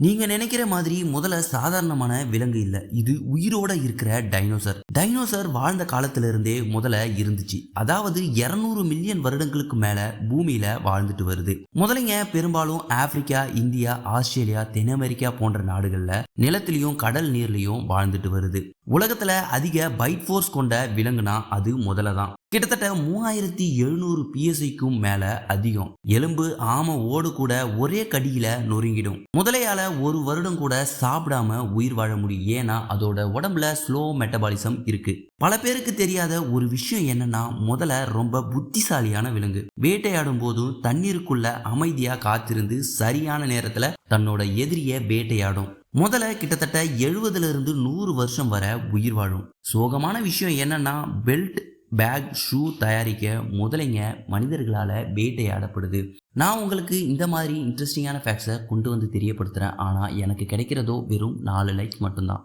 நீங்க நினைக்கிற மாதிரி முதல்ல சாதாரணமான விலங்கு இல்ல. இது உயிரோட இருக்கிற டைனோசர். டைனோசர் வாழ்ந்த காலத்துல இருந்தே முதல்ல இருந்துச்சு. அதாவது 200 மில்லியன் வருடங்களுக்கு மேல பூமியில வாழ்ந்துட்டு வருது. முதலைங்க பெரும்பாலும் ஆப்பிரிக்கா, இந்தியா, ஆஸ்திரேலியா, தென் அமெரிக்கா போன்ற நாடுகள்ல நிலத்திலையும் கடல் நீர்லயும் வாழ்ந்துட்டு வருது. உலகத்துல அதிக பைட் ஃபோர்ஸ் கொண்ட விலங்குனா அது முதலை தான். கிட்டத்தட்ட 3700 PSIக்கும் மேல அதிகம். எலும்பு, ஆம ஓடு கூட ஒரே கடியில நொறுங்கிடும். முதலையால ஒரு வருடம் கூட சாப்பிடாம உயிர் வாழ முடியும். ஏன்னா அதோட உடம்புல ஸ்லோ மெட்டபாலிசம் இருக்கு. பல பேருக்கு தெரியாத ஒரு விஷயம் என்னன்னா, முதலை ரொம்ப புத்திசாலியான விலங்கு. வேட்டையாடும் போதும் தண்ணீருக்குள்ள அமைதியா காத்திருந்து சரியான நேரத்துல தன்னோட எதிரிய வேட்டையாடும். முதல்ல கிட்டத்தட்ட 70ல இருந்து 100 வருஷம் வரை உயிர் வாழும். சோகமான விஷயம் என்னன்னா, பெல்ட், பேக், ஷூ தயாரிக்க முதலைங்க மனிதர்களால வேட்டையாடப்படுது. நான் உங்களுக்கு இந்த மாதிரி இன்ட்ரெஸ்டிங்கான ஃபேக்ட்ஸை கொண்டு வந்து தெரியப்படுத்துறேன். ஆனா எனக்கு கிடைக்கிறதோ வெறும் 4 லைக்ஸ் மட்டும்தான்.